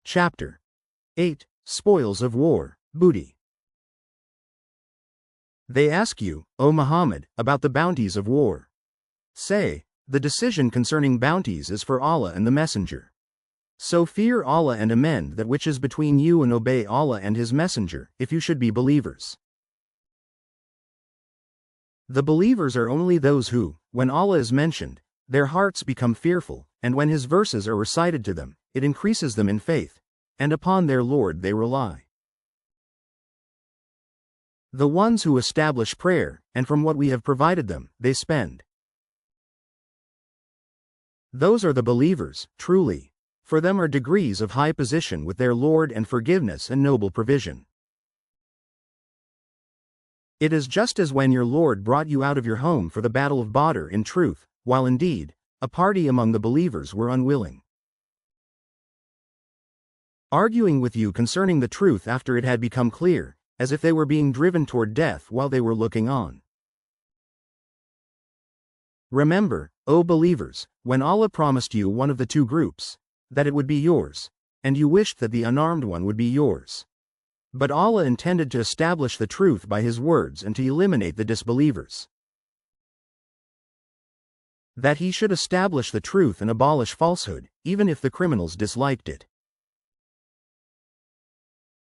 Chapter 8. Spoils of War, Booty. They ask you, O Muhammad, about the bounties of war. Say, the decision concerning bounties is for Allah and the Messenger. So fear Allah and amend that which is between you and obey Allah and His Messenger, if you should be believers. The believers are only those who, when Allah is mentioned, their hearts become fearful, and when His verses are recited to them, it increases them in faith, and upon their Lord they rely. The ones who establish prayer, and from what we have provided them, they spend. Those are the believers, truly. For them are degrees of high position with their Lord and forgiveness and noble provision. It is just as when your Lord brought you out of your home for the battle of Badr in truth, while indeed, a party among the believers were unwilling, arguing with you concerning the truth after it had become clear, as if they were being driven toward death while they were looking on. Remember, O believers, when Allah promised you one of the two groups, that it would be yours, and you wished that the unarmed one would be yours. But Allah intended to establish the truth by His words and to eliminate the disbelievers, that He should establish the truth and abolish falsehood, even if the criminals disliked it.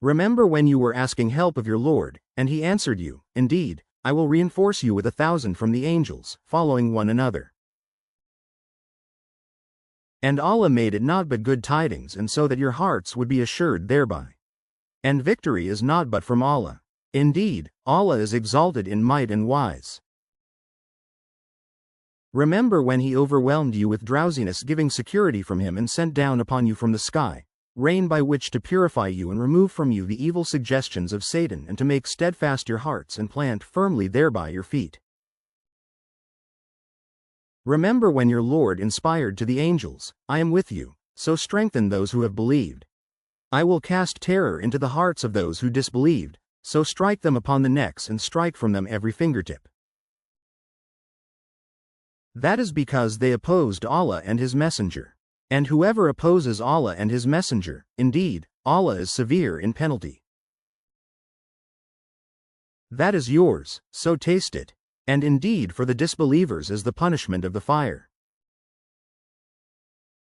Remember when you were asking help of your Lord, and He answered you, Indeed, I will reinforce you with 1,000 from the angels, following one another. And Allah made it not but good tidings, and so that your hearts would be assured thereby. And victory is not but from Allah. Indeed, Allah is exalted in might and wise. Remember when He overwhelmed you with drowsiness, giving security from Him, and sent down upon you from the sky rain by which to purify you and remove from you the evil suggestions of Satan, and to make steadfast your hearts and plant firmly thereby your feet. Remember when your Lord inspired to the angels, I am with you, so strengthen those who have believed. I will cast terror into the hearts of those who disbelieved, so strike them upon the necks and strike from them every fingertip. That is because they opposed Allah and His Messenger. And whoever opposes Allah and His Messenger, indeed, Allah is severe in penalty. That is yours, so taste it, and indeed for the disbelievers is the punishment of the fire.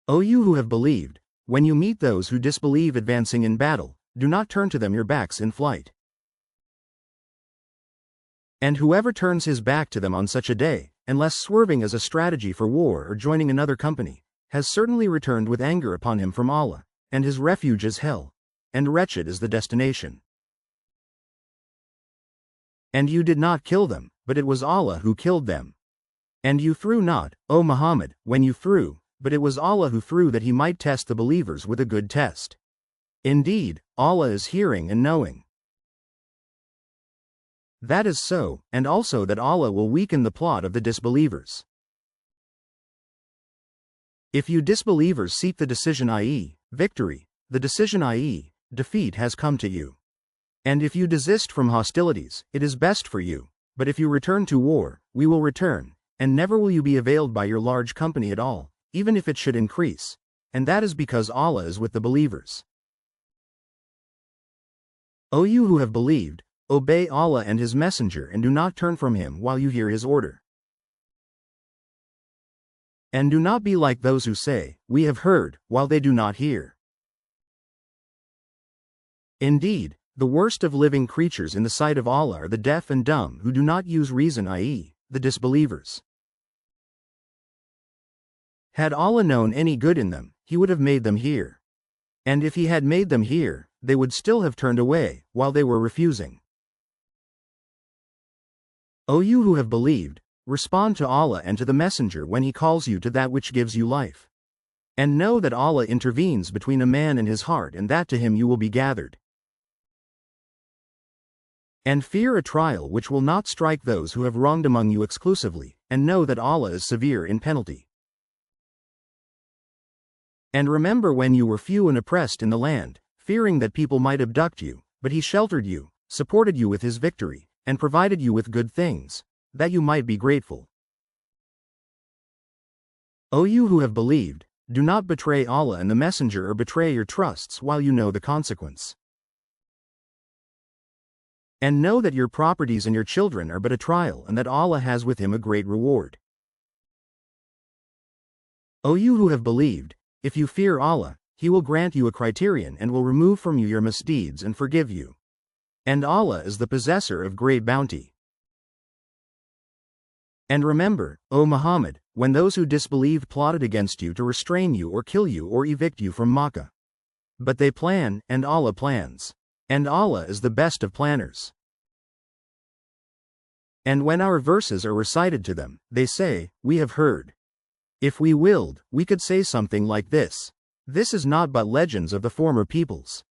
O you who have believed, when you meet those who disbelieve advancing in battle, do not turn to them your backs in flight. And whoever turns his back to them on such a day, unless swerving as a strategy for war or joining another company, has certainly returned with anger upon him from Allah, and his refuge is hell, and wretched is the destination. And you did not kill them, but it was Allah who killed them. And you threw not, O Muhammad, when you threw, but it was Allah who threw, that He might test the believers with a good test. Indeed, Allah is hearing and knowing. That is so, and also that Allah will weaken the plot of the disbelievers. If you disbelievers seek the decision, i.e., victory, the decision, i.e., defeat, has come to you. And if you desist from hostilities, it is best for you, but if you return to war, we will return, and never will you be availed by your large company at all, even if it should increase, and that is because Allah is with the believers. O you who have believed, obey Allah and His Messenger, and do not turn from Him while you hear His order. And do not be like those who say, We have heard, while they do not hear. Indeed, the worst of living creatures in the sight of Allah are the deaf and dumb who do not use reason, i.e., the disbelievers. Had Allah known any good in them, He would have made them hear. And if He had made them hear, they would still have turned away, while they were refusing. O you who have believed, respond to Allah and to the Messenger when He calls you to that which gives you life. And know that Allah intervenes between a man and his heart, and that to Him you will be gathered. And fear a trial which will not strike those who have wronged among you exclusively, and know that Allah is severe in penalty. And remember when you were few and oppressed in the land, fearing that people might abduct you, but He sheltered you, supported you with His victory, and provided you with good things, that you might be grateful. O you who have believed, Do not betray Allah and the Messenger or betray your trusts while you know the consequence. And know that your properties and your children are but a trial and that Allah has with him a great reward. O you who have believed, if you fear Allah, He will grant you a criterion and will remove from you your misdeeds and forgive you. And Allah is the possessor of great bounty. And remember, O Muhammad, when those who disbelieved plotted against you to restrain you or kill you or evict you from Makkah. But they plan, and Allah plans. And Allah is the best of planners. And when our verses are recited to them, they say, we have heard. If we willed, we could say something like this. This is not but legends of the former peoples.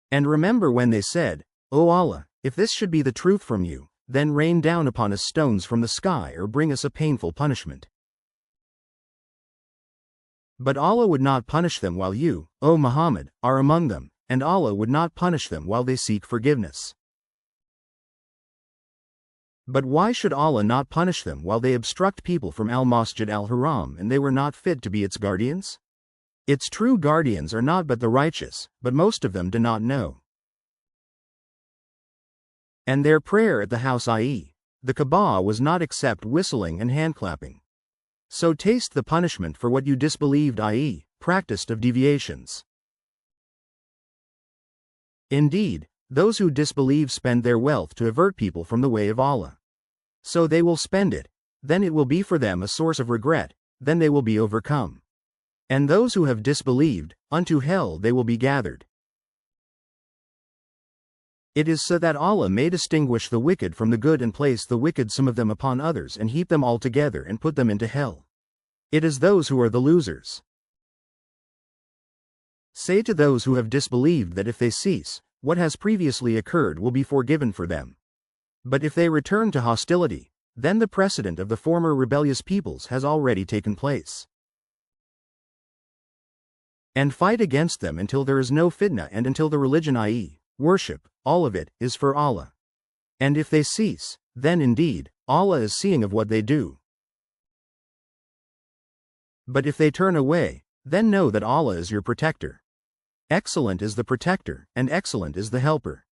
And remember when they said, O Allah, if this should be the truth from you, then rain down upon us stones from the sky or bring us a painful punishment. But Allah would not punish them while you, O Muhammad, are among them, and Allah would not punish them while they seek forgiveness. But why should Allah not punish them while they obstruct people from Al-Masjid al-Haram and they were not fit to be its guardians? Its true guardians are not but the righteous, but most of them do not know. And their prayer at the house, i.e., the Kaaba, was not except whistling and handclapping. So taste the punishment for what you disbelieved, i.e., practiced of deviations. Indeed, those who disbelieve spend their wealth to avert people from the way of Allah. So they will spend it, then it will be for them a source of regret, then they will be overcome. And those who have disbelieved, unto hell they will be gathered. It is so that Allah may distinguish the wicked from the good and place the wicked some of them upon others and heap them all together and put them into hell. It is those who are the losers. Say to those who have disbelieved that if they cease, what has previously occurred will be forgiven for them. But if they return to hostility, then the precedent of the former rebellious peoples has already taken place. And fight against them until there is no fitna and until the religion, i.e., worship, all of it, is for Allah. And if they cease, then indeed, Allah is seeing of what they do. But if they turn away, then know that Allah is your protector. Excellent is the protector, and excellent is the helper.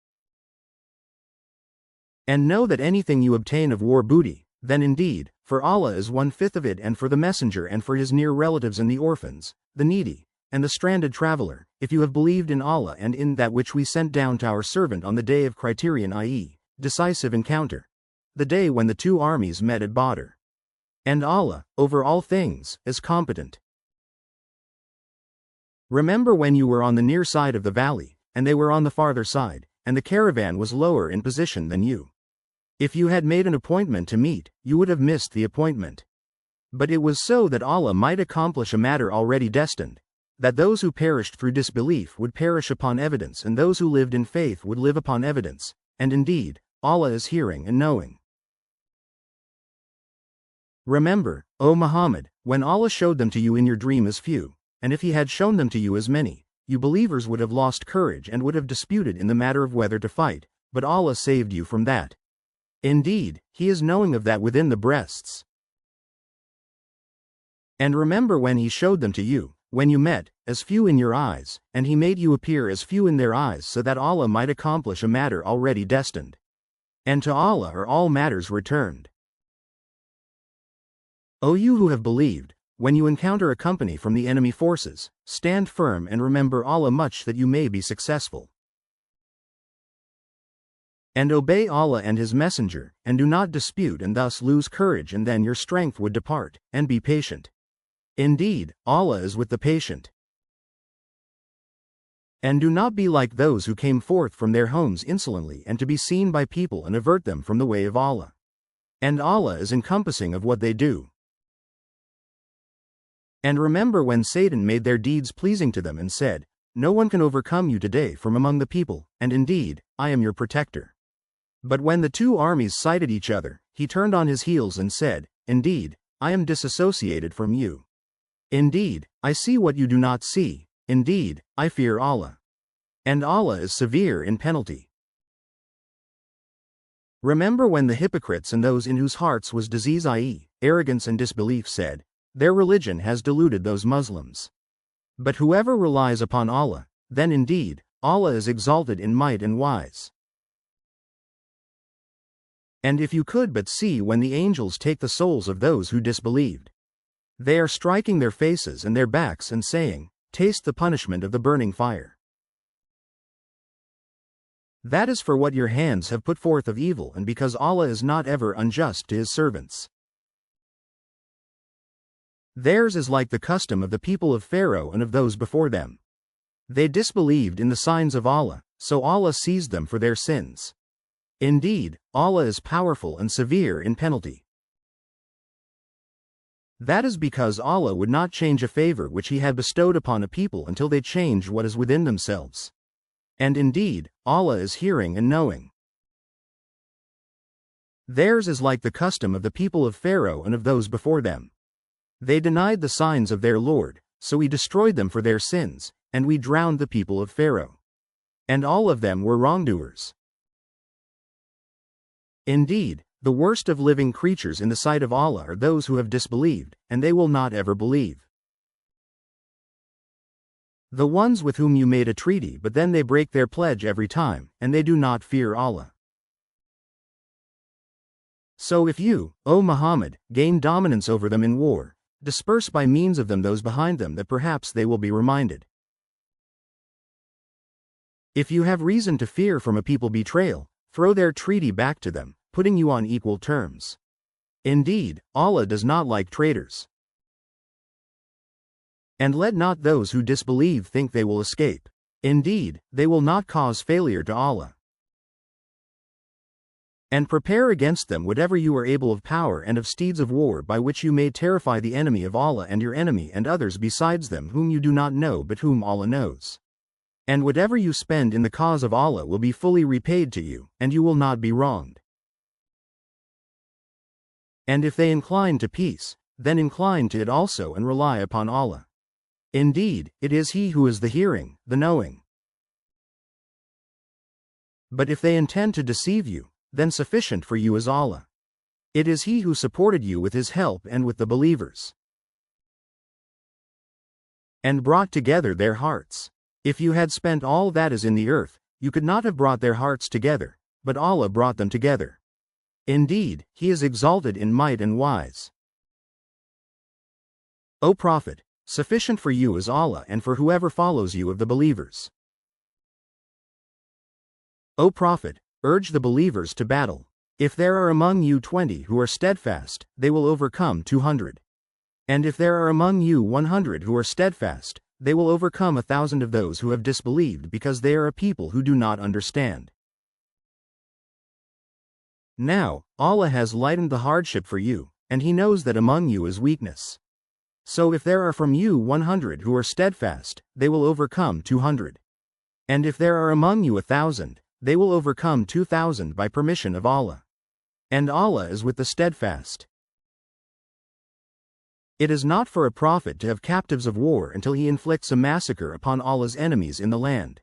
And know that anything you obtain of war booty, then indeed, for Allah is 1/5 of it, and for the messenger and for his near relatives and the orphans, the needy, and the stranded traveler, if you have believed in Allah and in that which we sent down to our servant on the day of criterion, i.e., decisive encounter, the day when the two armies met at Badr. And Allah, over all things, is competent. Remember when you were on the near side of the valley, and they were on the farther side, and the caravan was lower in position than you. If you had made an appointment to meet, you would have missed the appointment. But it was so that Allah might accomplish a matter already destined, that those who perished through disbelief would perish upon evidence and those who lived in faith would live upon evidence, and indeed, Allah is hearing and knowing. Remember, O Muhammad, when Allah showed them to you in your dream as few, and if He had shown them to you as many, you believers would have lost courage and would have disputed in the matter of whether to fight, but Allah saved you from that. Indeed, He is knowing of that within the breasts. And remember when He showed them to you, when you met, as few in your eyes, and He made you appear as few in their eyes so that Allah might accomplish a matter already destined. And to Allah are all matters returned. O you who have believed, when you encounter a company from the enemy forces, stand firm and remember Allah much that you may be successful. And obey Allah and His Messenger, and do not dispute and thus lose courage, and then your strength would depart, and be patient. Indeed, Allah is with the patient. And do not be like those who came forth from their homes insolently and to be seen by people and avert them from the way of Allah. And Allah is encompassing of what they do. And remember when Satan made their deeds pleasing to them and said, no one can overcome you today from among the people, and indeed, I am your protector. But when the two armies sighted each other, he turned on his heels and said, indeed, I am disassociated from you. Indeed, I see what you do not see, indeed, I fear Allah. And Allah is severe in penalty. Remember when the hypocrites and those in whose hearts was disease, i.e., arrogance and disbelief, said, their religion has deluded those Muslims. But whoever relies upon Allah, then indeed, Allah is exalted in might and wise. And if you could but see when the angels take the souls of those who disbelieved. They are striking their faces and their backs and saying, "Taste the punishment of the burning fire. That is for what your hands have put forth of evil, and because Allah is not ever unjust to His servants." Theirs is like the custom of the people of Pharaoh and of those before them. They disbelieved in the signs of Allah, so Allah seized them for their sins. Indeed, Allah is powerful and severe in penalty. That is because Allah would not change a favor which He had bestowed upon a people until they changed what is within themselves. And indeed, Allah is hearing and knowing. Theirs is like the custom of the people of Pharaoh and of those before them. They denied the signs of their Lord, so we destroyed them for their sins, and we drowned the people of Pharaoh. And all of them were wrongdoers. Indeed, the worst of living creatures in the sight of Allah are those who have disbelieved, and they will not ever believe. The ones with whom you made a treaty but then they break their pledge every time, and they do not fear Allah. So if you, O Muhammad, gain dominance over them in war, disperse by means of them those behind them that perhaps they will be reminded. If you have reason to fear from a people betrayal, throw their treaty back to them, putting you on equal terms. Indeed, Allah does not like traitors. And let not those who disbelieve think they will escape. Indeed, they will not cause failure to Allah. And prepare against them whatever you are able of power and of steeds of war by which you may terrify the enemy of Allah and your enemy and others besides them whom you do not know but whom Allah knows. And whatever you spend in the cause of Allah will be fully repaid to you, and you will not be wronged. And if they incline to peace, then incline to it also and rely upon Allah. Indeed, it is He who is the hearing, the knowing. But if they intend to deceive you, then sufficient for you is Allah. It is He who supported you with His help and with the believers, and brought together their hearts. If you had spent all that is in the earth, you could not have brought their hearts together, but Allah brought them together. Indeed, He is exalted in might and wise. O Prophet, sufficient for you is Allah and for whoever follows you of the believers. O Prophet, urge the believers to battle. If there are among you 20 who are steadfast, they will overcome 200. And if there are among you 100 who are steadfast, they will overcome 1,000 of those who have disbelieved because they are a people who do not understand. Now, Allah has lightened the hardship for you, and He knows that among you is weakness. So if there are from you 100 who are steadfast, they will overcome 200. And if there are among you 1,000, they will overcome 2,000 by permission of Allah. And Allah is with the steadfast. It is not for a prophet to have captives of war until he inflicts a massacre upon Allah's enemies in the land.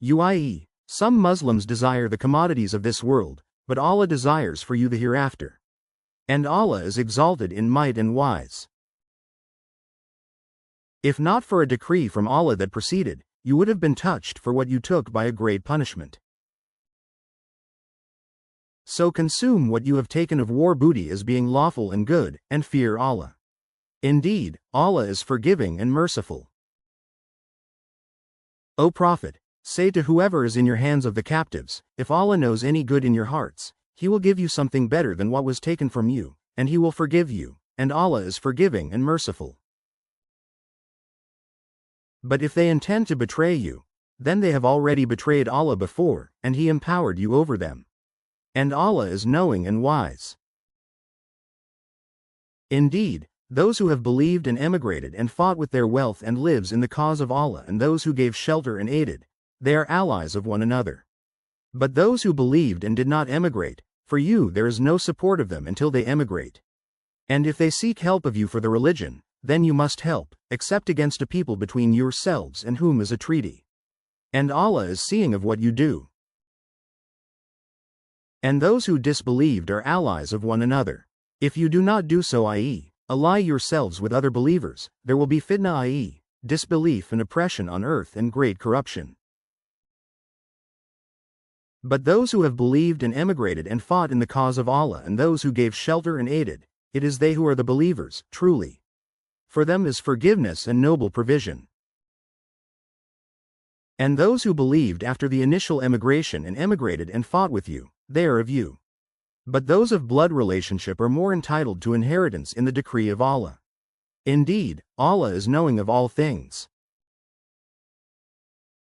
i.e., some Muslims desire the commodities of this world, but Allah desires for you the hereafter. And Allah is exalted in might and wise. If not for a decree from Allah that preceded, you would have been touched for what you took by a great punishment. So consume what you have taken of war booty as being lawful and good, and fear Allah. Indeed, Allah is forgiving and merciful. O Prophet, say to whoever is in your hands of the captives, if Allah knows any good in your hearts, He will give you something better than what was taken from you, and He will forgive you, and Allah is forgiving and merciful. But if they intend to betray you, then they have already betrayed Allah before, and He empowered you over them. And Allah is knowing and wise. Indeed, those who have believed and emigrated and fought with their wealth and lives in the cause of Allah and those who gave shelter and aided, they are allies of one another. But those who believed and did not emigrate, for you there is no support of them until they emigrate. And if they seek help of you for the religion, then you must help, except against a people between yourselves and whom is a treaty. And Allah is seeing of what you do. And those who disbelieved are allies of one another. If you do not do so, i.e., Ally yourselves with other believers, there will be fitna, i.e., disbelief and oppression on earth and great corruption. But those who have believed and emigrated and fought in the cause of Allah and those who gave shelter and aided, it is they who are the believers, truly. For them is forgiveness and noble provision. And those who believed after the initial emigration and emigrated and fought with you, they are of you. But those of blood relationship are more entitled to inheritance in the decree of Allah. Indeed, Allah is knowing of all things.